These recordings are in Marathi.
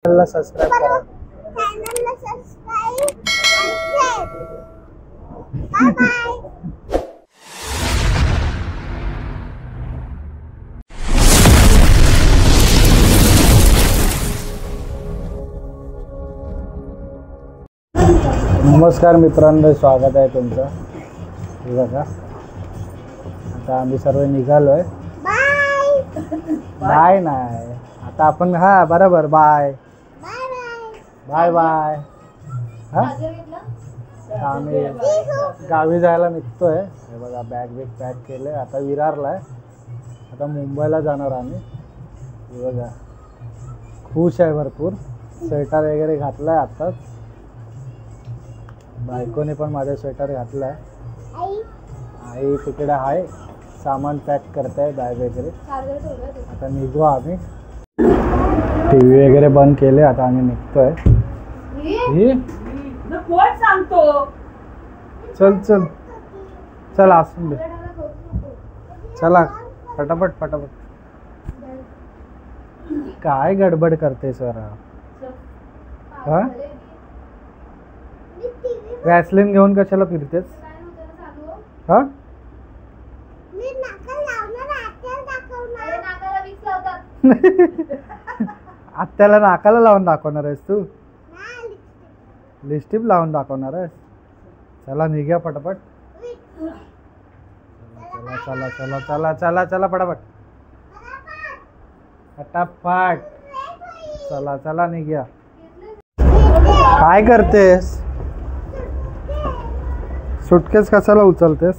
चॅनलला सबस्क्राइब करा. चॅनलला सबस्क्राइब बाय बाय. नमस्कार मित्रांनो, स्वागत आहे तुमचं. हे बघा, आता आम्ही सर्व निघालोय. बाय बाय नाही, आता आपण बरोबर बाय बाय बाय. आम्ही गावी जायला निघतोय. हे बघा, बॅग पॅक केले. आता विरारला आहे, आता मुंबईला जाणार आम्ही. हे बघा, खुश आहे भरपूर. स्वेटर वगैरे घातलाय आताच. बायकोने पण माझा स्वेटर घातलाय. आई तिकडे आहे, सामान पॅक करताय, बॅग वगैरे. आता निघू आम्ही. टीव्ही वगैरे बंद केले, आता आम्ही निघतोय. सांगतो चल चल चल, असून दे. चला फटाफट फटाफट. काय गडबड करते सर? हा, वॅसलिन घेऊन कशाला फिरतेस? हा, आत्याला नाकाला लावून दाखवणार आहेस तू? लिपस्टिक लावून दाखवणार आहेस? चला निघ्या पटापट. चला चला चला चला चला पटापट फटाफट. चला चला निघ्या. काय करतेस? सुटकेस कशाला उचलतेस?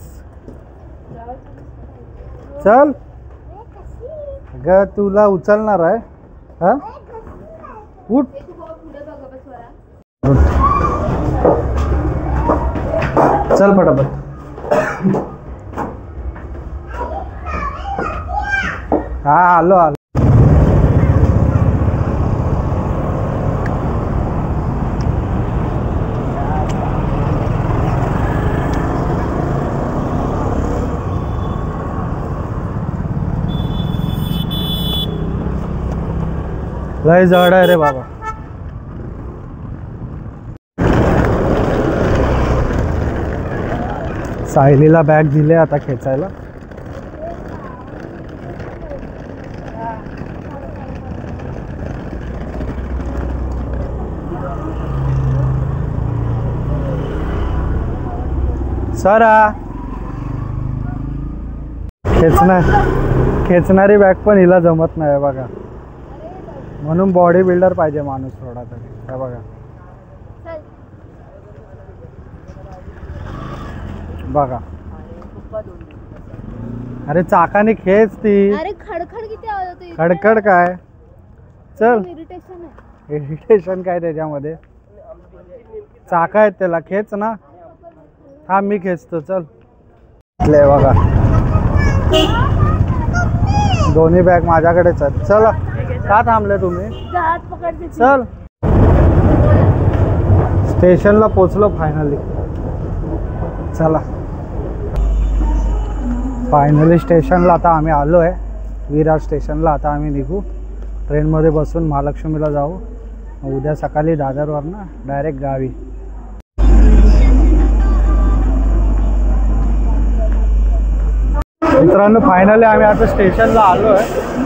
चल ग, तुला उचलणार आहे. हा, उठ. चल फटाफट. हा, आलो आलो. लय जड आहे रे बाबा. सायलीला बॅग दिले आता खेचायला. सरा, खेचणारी बॅग पण हिला जमत नाही बघा. म्हणून बॉडी बिल्डर पाहिजे माणूस थोडा तरी. हे बघा बघा. अरे चाकाने खेच ती. अरे खडखड किती आवाज होतो. खडखड काय? चल, इरिटेशन आहे. इरिटेशन काय त्याच्यामध्ये? चाका आहेत त्याला, खेच ना. हा, मी खेचतो. चल. बघा, दोन्ही बॅग माझ्याकडेच आहेत. चला, का थांबले तुम्ही? चल. स्टेशनला पोचलो फायनली. चला, फायनली स्टेशनला आता आम्ही आलो आहे. विरार स्टेशनला आता आम्ही निघू. ट्रेनमध्ये बसून महालक्ष्मीला जाऊ. उद्या सकाळी दादरवरनं डायरेक्ट गावी. मित्रांनो, फायनली आम्ही आता स्टेशनला आलो आहे.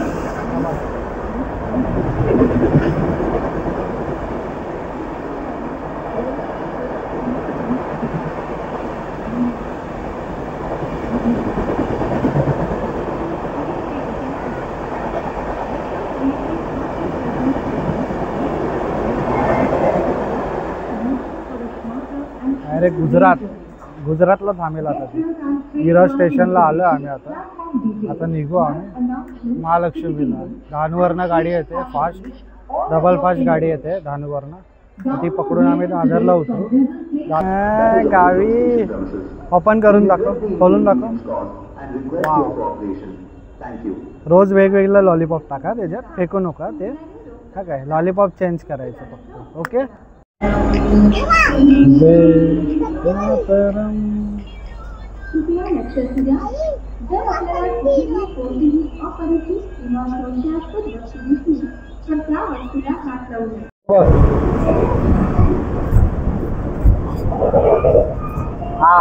अरे गुजरातला थांबेल आता. विरार स्टेशनला आलो आम्ही आता निघू आम्ही महालक्ष्मीला. धानूवरनं गाडी येते फास्ट, डबल फास्ट गाडी येते धानूवरनं. ती पकडून आम्ही दादरला उतरू. गावी ओपन करून दाखव, खोलून दाखव. रोज वेगवेगळं लॉलीपॉप टाका त्याच्यात, फेकू नका ते. हा काय, लॉलीपॉप चेंज करायचं फक्त. ओके. कृपया लक्षात द्या, जर आपल्याला कोणतीही अपरिचित किंवा संशयास्पद वस्तू दिसली छत्रावर तुला हात लावू नये. हा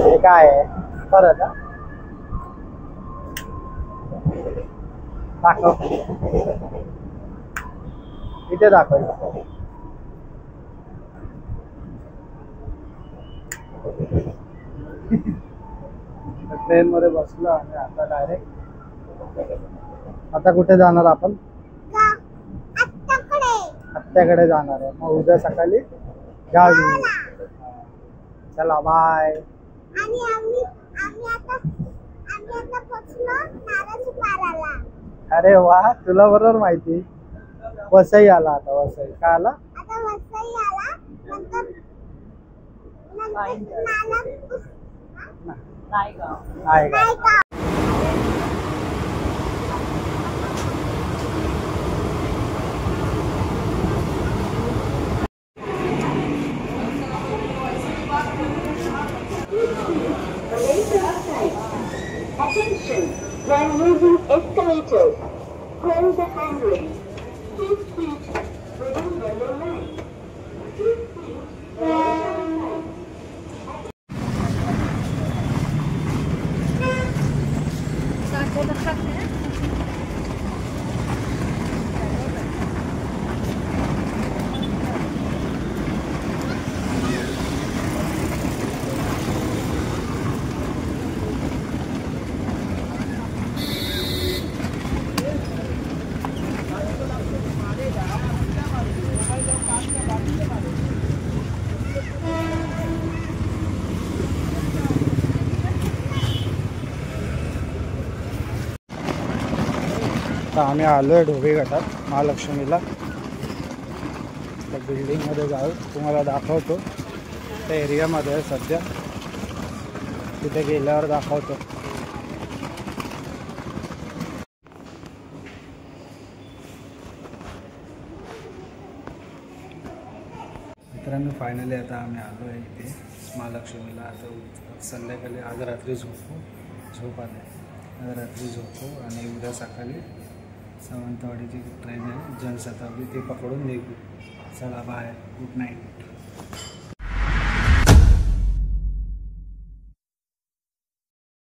हे काय आहे परत दाखव इथे दाखव. ट्रेन मध्ये बसलो आणि आता डायरेक्ट आता कुठे जाणार आपण? आत्याकडे जाणार आहे. मग उद्या सकाळी गावी. चला बाय. आणि आम्ही आता पोहोचलो नारळीपाराला. अरे वा तुला बरोबर माहिती. वसई आला आता. वसई काय आला? आता वसई आला नंतर Naigaon. Attention, when using escalators, hold the handrail. Keep feet within yellow line. Keep feet within तर आम्ही आलो आहे ढोबी घाटात महालक्ष्मीला. त्या बिल्डिंगमध्ये जाऊ तुम्हाला दाखवतो. त्या एरियामध्ये आहे सध्या. तिथे गेल्यावर दाखवतो. मित्रांनो फायनली आता आम्ही आलो आहे इथे महालक्ष्मीला. आता संध्याकाळी आज रात्री झोप आले. आज रात्री झोपू आणि उद्या सकाळी सावंतवाडीची ट्रेन आहे जनशताब्दी ती पकडून निघू. चला बाय. Good night.